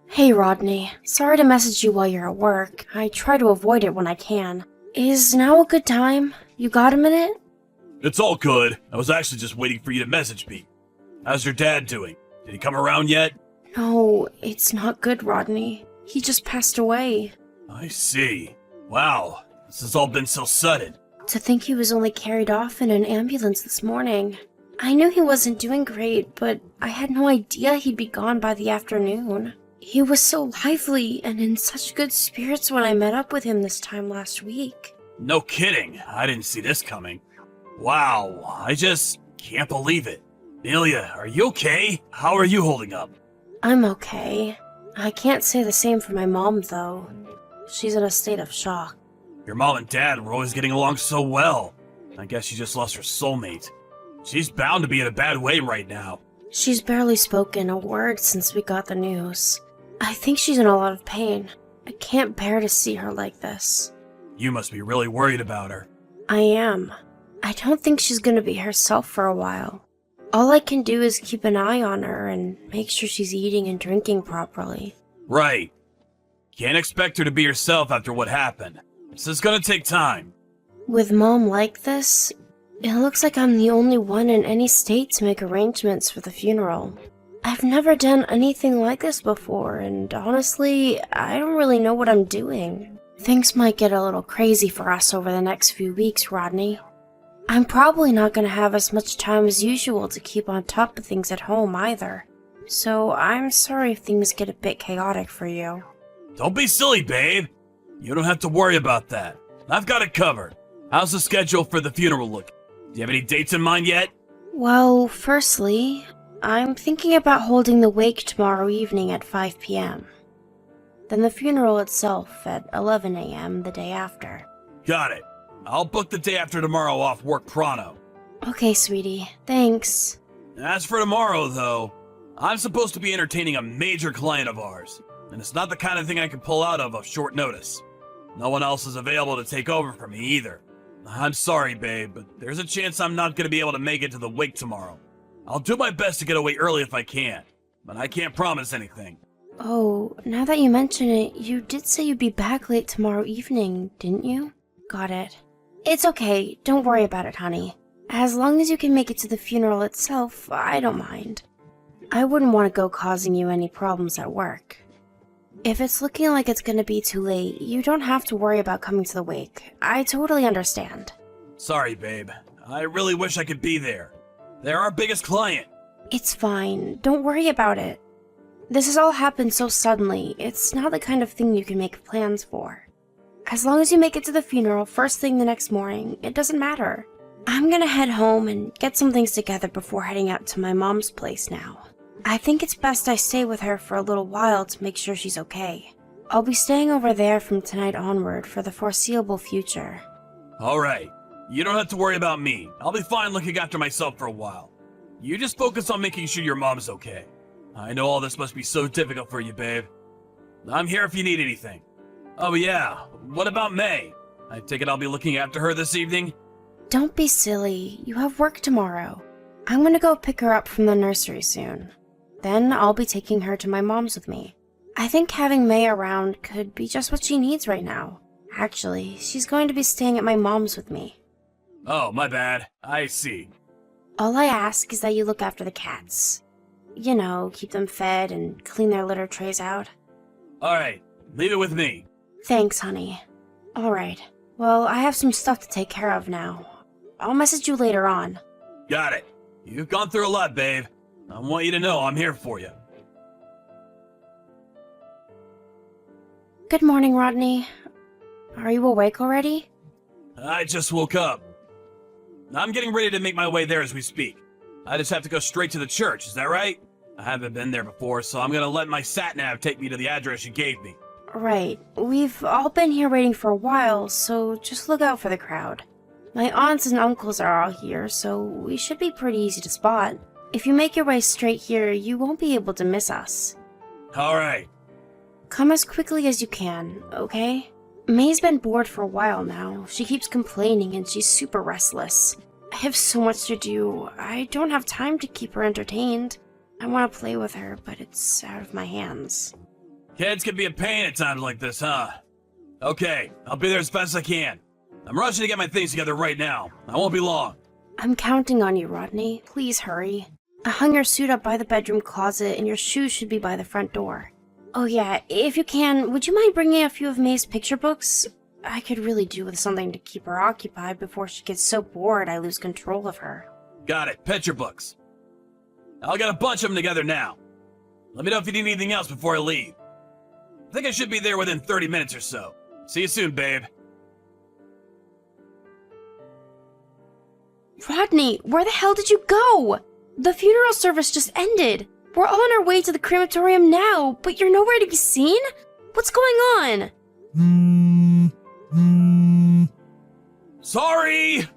Hey Rodney, sorry to message you while you're at work. I try to avoid it when I can. Is now a good time? You got a minute? It's all good. I was actually just waiting for you to message me. How's your dad doing? Did he come around yet? No, it's not good, Rodney. He just passed away. I see. Wow, this has all been so sudden. To think he was only carried off in an ambulance this morning. I knew he wasn't doing great, but I had no idea he'd be gone by the afternoon. He was so lively and in such good spirits when I met up with him this time last week. No kidding, I didn't see this coming. Wow, I just can't believe it. Amelia, are you okay? How are you holding up? I'm okay. I can't say the same for my mom, though. She's in a state of shock. Your mom and dad were always getting along so well. I guess she just lost her soulmate. She's bound to be in a bad way right now. She's barely spoken a word since we got the news. I think she's in a lot of pain. I can't bear to see her like this. You must be really worried about her. I am. I don't think she's gonna be herself for a while. All I can do is keep an eye on her and make sure she's eating and drinking properly. Right. Can't expect her to be herself after what happened. This is gonna take time. With Mom like this, it looks like I'm the only one in any state to make arrangements for the funeral. I've never done anything like this before, and honestly, I don't really know what I'm doing. Things might get a little crazy for us over the next few weeks, Rodney. I'm probably not going to have as much time as usual to keep on top of things at home either. So I'm sorry if things get a bit chaotic for you. Don't be silly, babe. You don't have to worry about that. I've got it covered. How's the schedule for the funeral look? Do you have any dates in mind yet? Well, firstly, I'm thinking about holding the wake tomorrow evening at 5 p.m. Then the funeral itself at 11 a.m. the day after. Got it. I'll book the day after tomorrow off work pronto. Okay, sweetie. Thanks. As for tomorrow, though, I'm supposed to be entertaining a major client of ours, and it's not the kind of thing I can pull out of short notice. No one else is available to take over for me either. I'm sorry, babe, but there's a chance I'm not going to be able to make it to the wake tomorrow. I'll do my best to get away early if I can, but I can't promise anything. Oh, now that you mention it, you did say you'd be back late tomorrow evening, didn't you? Got it. It's okay, don't worry about it, honey. As long as you can make it to the funeral itself, I don't mind. I wouldn't want to go causing you any problems at work. If it's looking like it's gonna be too late, you don't have to worry about coming to the wake. I totally understand. Sorry, babe. I really wish I could be there. They're our biggest client. It's fine, don't worry about it. This has all happened so suddenly, it's not the kind of thing you can make plans for. As long as you make it to the funeral first thing the next morning, it doesn't matter. I'm gonna head home and get some things together before heading out to my mom's place now. I think it's best I stay with her for a little while to make sure she's okay. I'll be staying over there from tonight onward for the foreseeable future. Alright. You don't have to worry about me. I'll be fine looking after myself for a while. You just focus on making sure your mom's okay. I know all this must be so difficult for you, babe. I'm here if you need anything. Oh yeah, what about May? I take it I'll be looking after her this evening? Don't be silly, you have work tomorrow. I'm gonna go pick her up from the nursery soon. Then I'll be taking her to my mom's with me. I think having May around could be just what she needs right now. Actually, she's going to be staying at my mom's with me. Oh, my bad. I see. All I ask is that you look after the cats. You know, keep them fed and clean their litter trays out. Alright, leave it with me. Thanks, honey. Alright, well, I have some stuff to take care of now. I'll message you later on. Got it. You've gone through a lot, babe. I want you to know I'm here for you. Good morning, Rodney. Are you awake already? I just woke up. I'm getting ready to make my way there as we speak. I just have to go straight to the church, is that right? I haven't been there before, so I'm gonna let my sat-nav take me to the address you gave me. Right. We've all been here waiting for a while, so just look out for the crowd. My aunts and uncles are all here, so we should be pretty easy to spot. If you make your way straight here, you won't be able to miss us. Alright. Come as quickly as you can, okay? May's been bored for a while now. She keeps complaining and she's super restless. I have so much to do. I don't have time to keep her entertained. I want to play with her, but it's out of my hands. Kids can be a pain at times like this, huh? Okay, I'll be there as fast as I can. I'm rushing to get my things together right now. I won't be long. I'm counting on you, Rodney. Please hurry. I hung your suit up by the bedroom closet, and your shoes should be by the front door. Oh yeah, if you can, would you mind bringing a few of May's picture books? I could really do with something to keep her occupied before she gets so bored I lose control of her. Got it, picture books. I'll get a bunch of them together now. Let me know if you need anything else before I leave. I think I should be there within 30 minutes or so. See you soon, babe. Rodney, where the hell did you go? The funeral service just ended. We're all on our way to the crematorium now, but you're nowhere to be seen? What's going on? Sorry!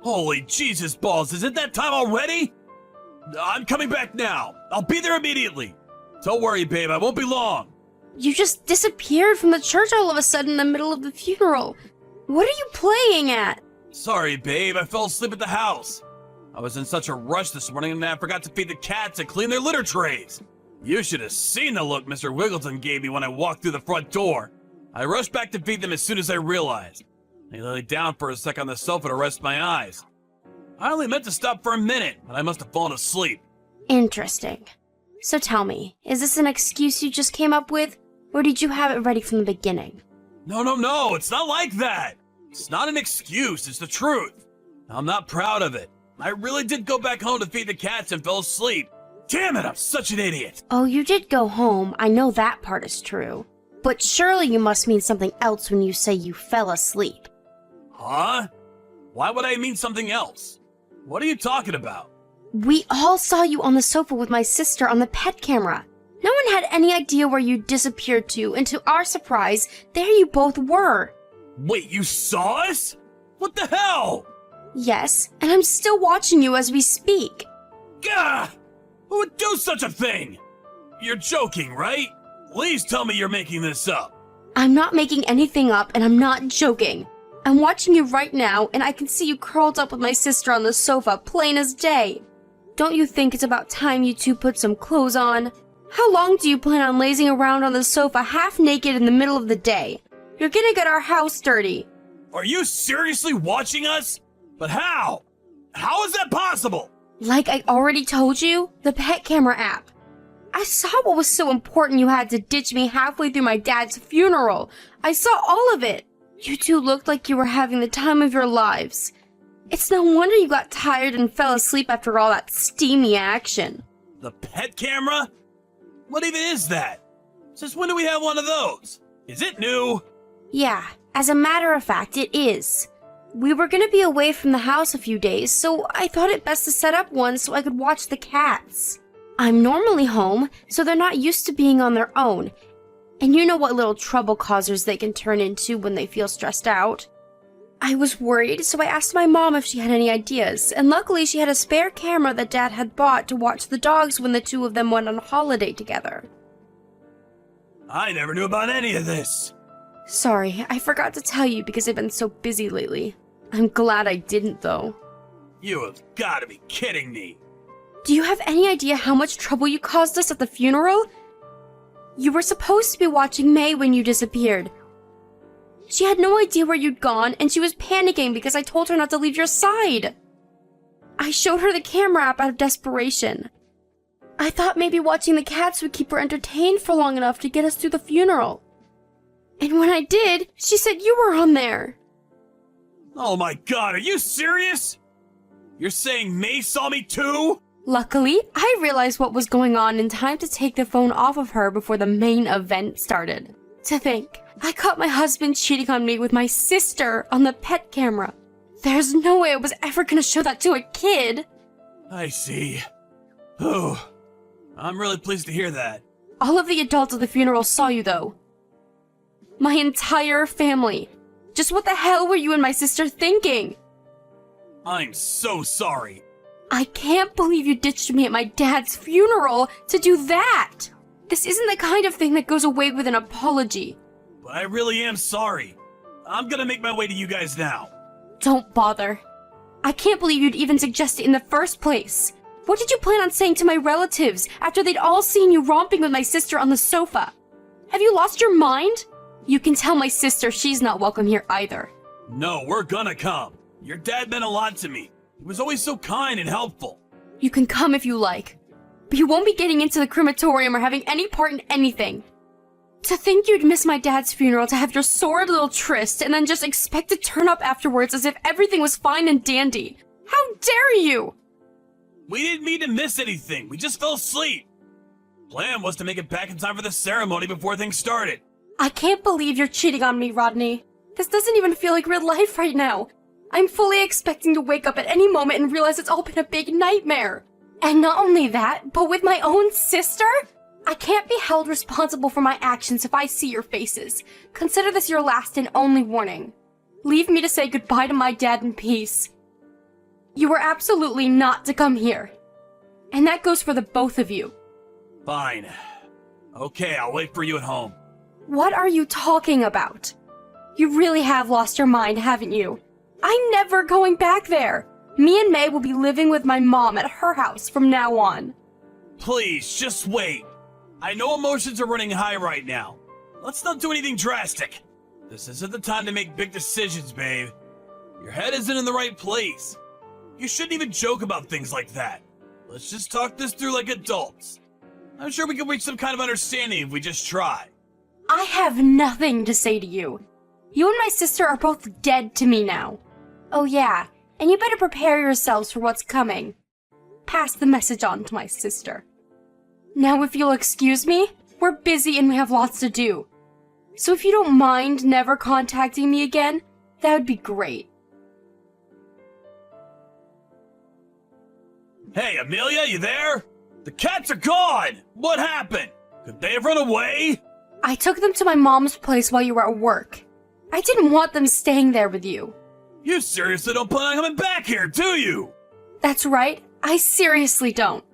Holy Jesus balls, is it that time already? I'm coming back now. I'll be there immediately. Don't worry, babe, I won't be long. You just disappeared from the church all of a sudden in the middle of the funeral. What are you playing at? Sorry, babe, I fell asleep at the house. I was in such a rush this morning and I forgot to feed the cats and clean their litter trays. You should have seen the look Mr. Wiggleton gave me when I walked through the front door. I rushed back to feed them as soon as I realized. I lay down for a sec on the sofa to rest my eyes. I only meant to stop for a minute, but I must have fallen asleep. Interesting. So tell me, is this an excuse you just came up with, or did you have it ready from the beginning? No, it's not like that. It's not an excuse, it's the truth. I'm not proud of it. I really did go back home to feed the cats and fell asleep. Damn it, I'm such an idiot. Oh, you did go home. I know that part is true. But surely you must mean something else when you say you fell asleep. Huh? Why would I mean something else? What are you talking about? We all saw you on the sofa with my sister on the pet camera. No one had any idea where you disappeared to, and to our surprise, there you both were. Wait, you saw us? What the hell? Yes, and I'm still watching you as we speak. Gah! Who would do such a thing? You're joking, right? Please tell me you're making this up. I'm not making anything up, and I'm not joking. I'm watching you right now, and I can see you curled up with my sister on the sofa, plain as day. Don't you think it's about time you two put some clothes on? How long do you plan on lazing around on the sofa half naked in the middle of the day? You're gonna get our house dirty. Are you seriously watching us? But how? How is that possible? Like I already told you, the pet camera app. I saw what was so important you had to ditch me halfway through my dad's funeral. I saw all of it. You two looked like you were having the time of your lives. It's no wonder you got tired and fell asleep after all that steamy action. The pet camera? What even is that? Since when do we have one of those? Is it new? Yeah, as a matter of fact, it is. We were gonna be away from the house a few days, so I thought it best to set up one so I could watch the cats. I'm normally home, so they're not used to being on their own. And you know what little trouble causers they can turn into when they feel stressed out. I was worried, so I asked my mom if she had any ideas, and luckily she had a spare camera that Dad had bought to watch the dogs when the two of them went on holiday together. I never knew about any of this. Sorry, I forgot to tell you because I've been so busy lately. I'm glad I didn't, though. You have got to be kidding me. Do you have any idea how much trouble you caused us at the funeral? You were supposed to be watching May when you disappeared. She had no idea where you'd gone, and she was panicking because I told her not to leave your side. I showed her the camera app out of desperation. I thought maybe watching the cats would keep her entertained for long enough to get us through the funeral. And when I did, she said you were on there. Oh my god, are you serious? You're saying May saw me too? Luckily, I realized what was going on in time to take the phone off of her before the main event started. To think, I caught my husband cheating on me with my sister on the pet camera. There's no way I was ever gonna show that to a kid. I see. Oh, I'm really pleased to hear that. All of the adults at the funeral saw you, though. My entire family. Just what the hell were you and my sister thinking? I'm so sorry. I can't believe you ditched me at my dad's funeral to do that. This isn't the kind of thing that goes away with an apology. But I really am sorry. I'm gonna make my way to you guys now. Don't bother. I can't believe you'd even suggest it in the first place. What did you plan on saying to my relatives after they'd all seen you romping with my sister on the sofa? Have you lost your mind? You can tell my sister she's not welcome here either. No, we're gonna come. Your dad meant a lot to me. He was always so kind and helpful. You can come if you like, but you won't be getting into the crematorium or having any part in anything. To think you'd miss my dad's funeral to have your sordid little tryst and then just expect to turn up afterwards as if everything was fine and dandy. How dare you! We didn't mean to miss anything. We just fell asleep. Plan was to make it back in time for the ceremony before things started. I can't believe you're cheating on me, Rodney. This doesn't even feel like real life right now. I'm fully expecting to wake up at any moment and realize it's all been a big nightmare. And not only that, but with my own sister? I can't be held responsible for my actions if I see your faces. Consider this your last and only warning. Leave me to say goodbye to my dad in peace. You were absolutely not to come here. And that goes for the both of you. Fine. Okay, I'll wait for you at home. What are you talking about? You really have lost your mind, haven't you? I'm never going back there. Me and May will be living with my mom at her house from now on. Please, just wait. I know emotions are running high right now. Let's not do anything drastic. This isn't the time to make big decisions, babe. Your head isn't in the right place. You shouldn't even joke about things like that. Let's just talk this through like adults. I'm sure we can reach some kind of understanding if we just try. I have nothing to say to you. You and my sister are both dead to me now. Oh yeah, and you better prepare yourselves for what's coming. Pass the message on to my sister. Now if you'll excuse me, we're busy and we have lots to do. So if you don't mind never contacting me again, that would be great. Hey, Amelia, you there? The cats are gone! What happened? Could they have run away? I took them to my mom's place while you were at work. I didn't want them staying there with you. You seriously don't plan on coming back here, do you? That's right, I seriously don't.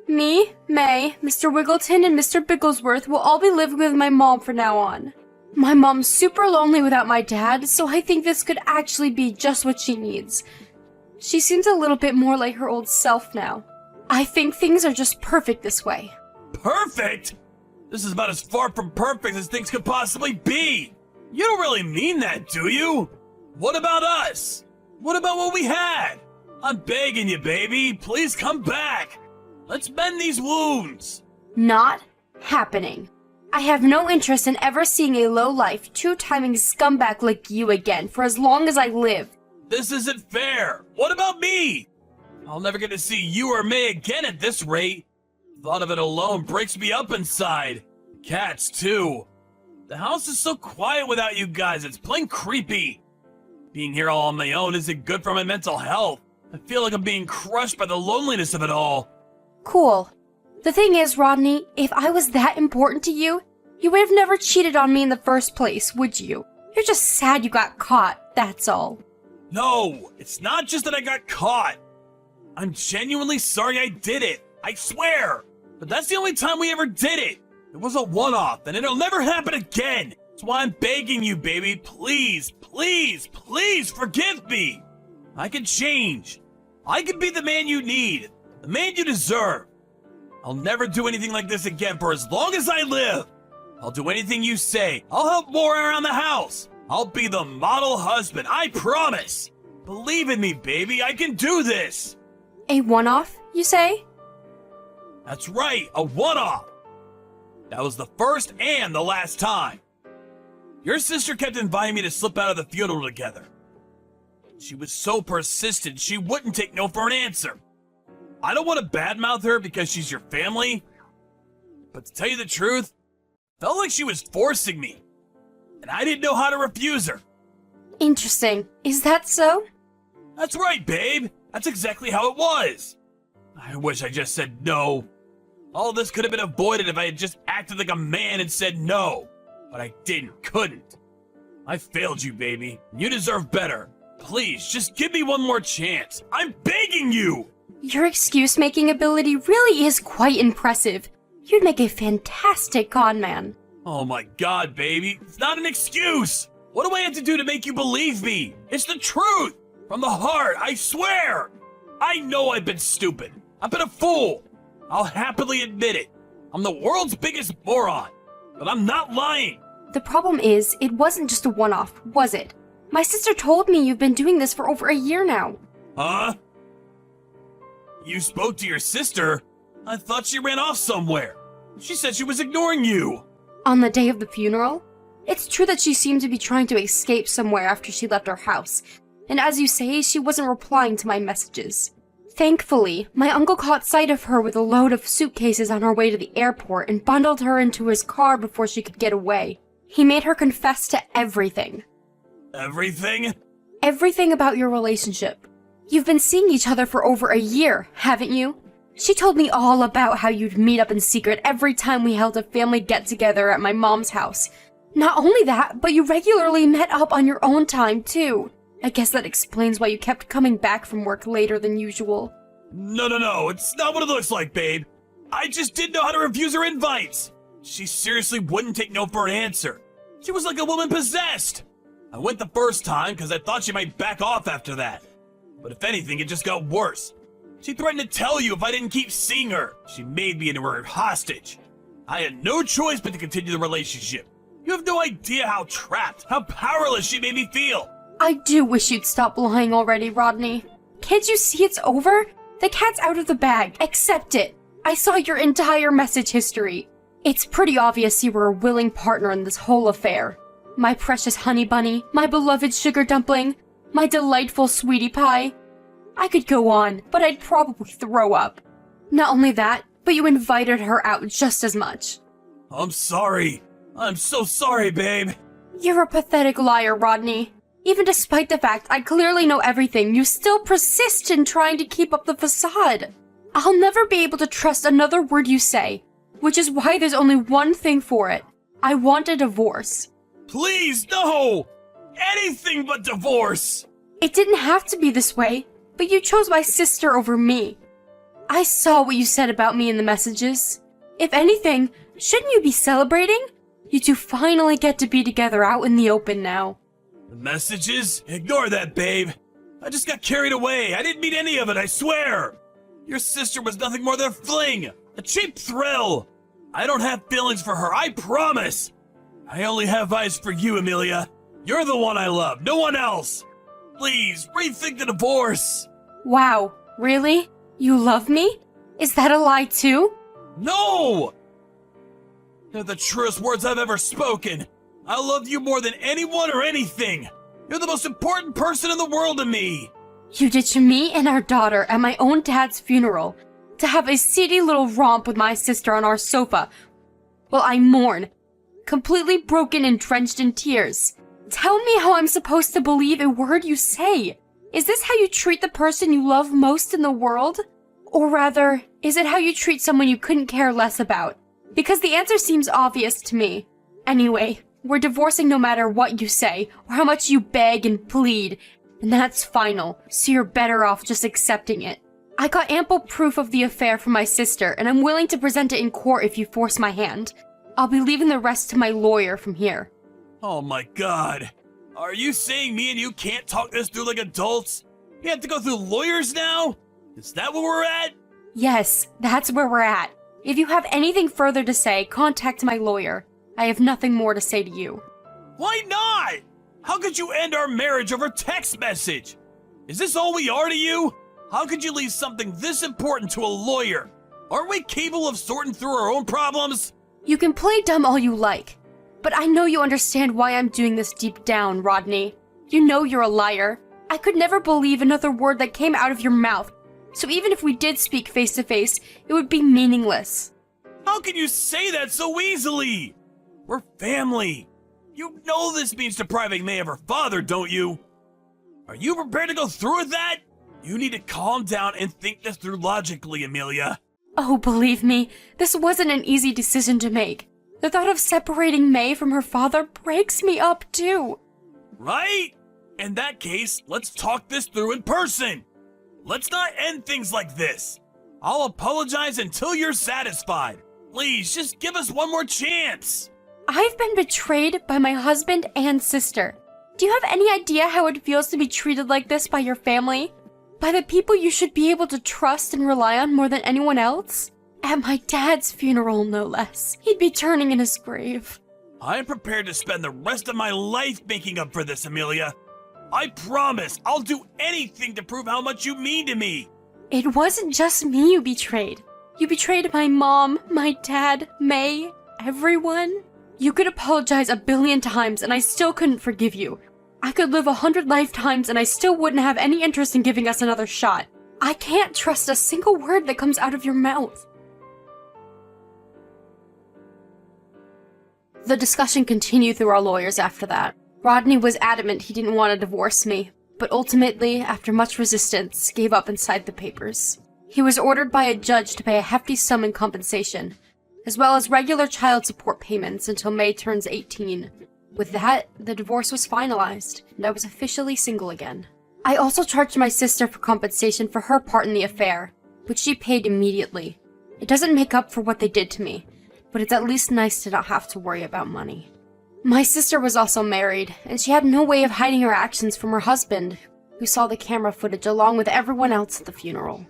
Me, May, Mr. Wiggleton, and Mr. Bigglesworth will all be living with my mom from now on. My mom's super lonely without my dad, so I think this could actually be just what she needs. She seems a little bit more like her old self now. I think things are just perfect this way. Perfect? This is about as far from perfect as things could possibly be. You don't really mean that, do you? What about us? What about what we had? I'm begging you, baby. Please come back. Let's mend these wounds. Not happening. I have no interest in ever seeing a low-life, two-timing scumbag like you again for as long as I live. This isn't fair. What about me? I'll never get to see you or May again at this rate. Thought of it alone breaks me up inside. Cats, too. The house is so quiet without you guys, it's plain creepy. Being here all on my own isn't good for my mental health. I feel like I'm being crushed by the loneliness of it all. Cool. The thing is, Rodney, if I was that important to you, you would have never cheated on me in the first place, would you? You're just sad you got caught, that's all. No, it's not just that I got caught. I'm genuinely sorry I did it. I swear. But that's the only time we ever did it. It was a one-off, and it'll never happen again. That's why I'm begging you, baby. Please, please, please forgive me. I can change. I can be the man you need. The man you deserve. I'll never do anything like this again for as long as I live. I'll do anything you say. I'll help more around the house. I'll be the model husband, I promise. Believe in me, baby. I can do this. A one-off, you say? That's right, a one-off. That was the first and the last time. Your sister kept inviting me to slip out of the funeral together. She was so persistent, she wouldn't take no for an answer. I don't want to badmouth her because she's your family, but to tell you the truth, felt like she was forcing me, and I didn't know how to refuse her. Interesting. Is that so? That's right, babe. That's exactly how it was. I wish I just said no. All this could have been avoided if I had just acted like a man and said no. But I couldn't. I failed you, baby. You deserve better. Please, just give me one more chance. I'm begging you! Your excuse-making ability really is quite impressive. You'd make a fantastic con man. Oh my god, baby. It's not an excuse! What do I have to do to make you believe me? It's the truth! From the heart, I swear! I know I've been stupid. I've been a fool. I'll happily admit it. I'm the world's biggest moron. but I'm not lying. The problem is, it wasn't just a one-off, was it? My sister told me you've been doing this for over a year now. Huh? You spoke to your sister? I thought she ran off somewhere. She said she was ignoring you. On the day of the funeral? It's true that she seemed to be trying to escape somewhere after she left our house, and as you say, she wasn't replying to my messages. Thankfully, my uncle caught sight of her with a load of suitcases on her way to the airport and bundled her into his car before she could get away. He made her confess to everything. Everything? Everything about your relationship. You've been seeing each other for over a year, haven't you? She told me all about how you'd meet up in secret every time we held a family get-together at my mom's house. Not only that, but you regularly met up on your own time, too. I guess that explains why you kept coming back from work later than usual. No, it's not what it looks like, babe. I just didn't know how to refuse her invites. She seriously wouldn't take no for an answer. She was like a woman possessed. I went the first time because I thought she might back off after that. But if anything, it just got worse. She threatened to tell you if I didn't keep seeing her. She made me into her hostage. I had no choice but to continue the relationship. You have no idea how trapped, how powerless she made me feel. I do wish you'd stop lying already, Rodney. Can't you see it's over? The cat's out of the bag. Accept it. I saw your entire message history. It's pretty obvious you were a willing partner in this whole affair. My precious honey bunny, my beloved sugar dumpling, my delightful sweetie pie. I could go on, but I'd probably throw up. Not only that, but you invited her out just as much. I'm sorry. I'm so sorry, babe. You're a pathetic liar, Rodney. Even despite the fact I clearly know everything, you still persist in trying to keep up the facade. I'll never be able to trust another word you say, which is why there's only one thing for it. I want a divorce. Please, no! Anything but divorce! It didn't have to be this way, but you chose my sister over me. I saw what you said about me in the messages. If anything, shouldn't you be celebrating? You two finally get to be together out in the open now. The messages? Ignore that, babe. I just got carried away. I didn't mean any of it, I swear. Your sister was nothing more than a fling, a cheap thrill. I don't have feelings for her, I promise. I only have eyes for you, Amelia. You're the one I love, no one else. Please, rethink the divorce. Wow, really? You love me? Is that a lie too? No! They're the truest words I've ever spoken. I love you more than anyone or anything. You're the most important person in the world to me. You ditched me and our daughter at my own dad's funeral to have a seedy little romp with my sister on our sofa. Well, I mourn, completely broken and drenched in tears. Tell me how I'm supposed to believe a word you say. Is this how you treat the person you love most in the world? Or rather, is it how you treat someone you couldn't care less about? Because the answer seems obvious to me. Anyway, we're divorcing no matter what you say, or how much you beg and plead, and that's final, so you're better off just accepting it. I got ample proof of the affair from my sister, and I'm willing to present it in court if you force my hand. I'll be leaving the rest to my lawyer from here. Oh my god. Are you saying me and you can't talk this through like adults? We have to go through lawyers now? Is that where we're at? Yes, that's where we're at. If you have anything further to say, contact my lawyer. I have nothing more to say to you. Why not? How could you end our marriage over text message? Is this all we are to you? How could you leave something this important to a lawyer? Aren't we capable of sorting through our own problems? You can play dumb all you like, but I know you understand why I'm doing this deep down, Rodney. You know you're a liar. I could never believe another word that came out of your mouth, so even if we did speak face to face, it would be meaningless. How can you say that so easily? We're family. You know this means depriving May of her father, don't you? Are you prepared to go through with that? You need to calm down and think this through logically, Amelia. Oh, believe me, this wasn't an easy decision to make. The thought of separating May from her father breaks me up, too. Right? In that case, let's talk this through in person. Let's not end things like this. I'll apologize until you're satisfied. Please, just give us one more chance. I've been betrayed by my husband and sister. Do you have any idea how it feels to be treated like this by your family? By the people you should be able to trust and rely on more than anyone else? At my dad's funeral, no less. He'd be turning in his grave. I'm prepared to spend the rest of my life making up for this, Amelia. I promise I'll do anything to prove how much you mean to me. It wasn't just me you betrayed. You betrayed my mom, my dad, May, everyone. You could apologize 1,000,000,000 times and I still couldn't forgive you. I could live 100 lifetimes and I still wouldn't have any interest in giving us another shot. I can't trust a single word that comes out of your mouth. The discussion continued through our lawyers after that. Rodney was adamant he didn't want to divorce me, but ultimately, after much resistance, gave up and signed the papers. He was ordered by a judge to pay a hefty sum in compensation, as well as regular child support payments until May turns 18. With that, the divorce was finalized, and I was officially single again. I also charged my sister for compensation for her part in the affair, which she paid immediately. It doesn't make up for what they did to me, but it's at least nice to not have to worry about money. My sister was also married, and she had no way of hiding her actions from her husband, who saw the camera footage along with everyone else at the funeral.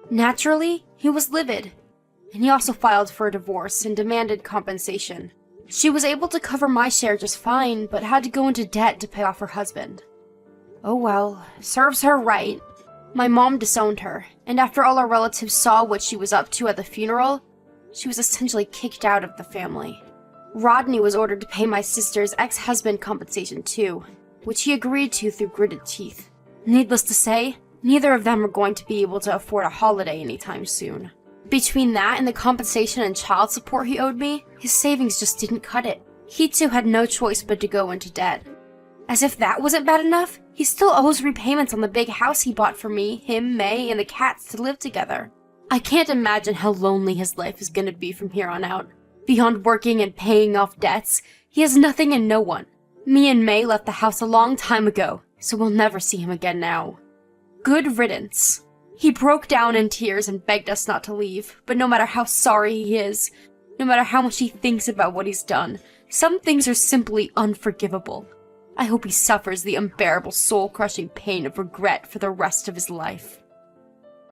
Naturally, he was livid, and he also filed for a divorce and demanded compensation. She was able to cover my share just fine, but had to go into debt to pay off her husband. Oh well, serves her right. My mom disowned her, and after all our relatives saw what she was up to at the funeral, she was essentially kicked out of the family. Rodney was ordered to pay my sister's ex-husband compensation too, which he agreed to through gritted teeth. Needless to say, neither of them are going to be able to afford a holiday anytime soon. Between that and the compensation and child support he owed me, his savings just didn't cut it. He too had no choice but to go into debt. As if that wasn't bad enough, he still owes repayments on the big house he bought for me, him, May, and the cats to live together. I can't imagine how lonely his life is going to be from here on out. Beyond working and paying off debts, he has nothing and no one. Me and May left the house a long time ago, so we'll never see him again now. Good riddance. He broke down in tears and begged us not to leave, but no matter how sorry he is, no matter how much he thinks about what he's done, some things are simply unforgivable. I hope he suffers the unbearable soul-crushing pain of regret for the rest of his life.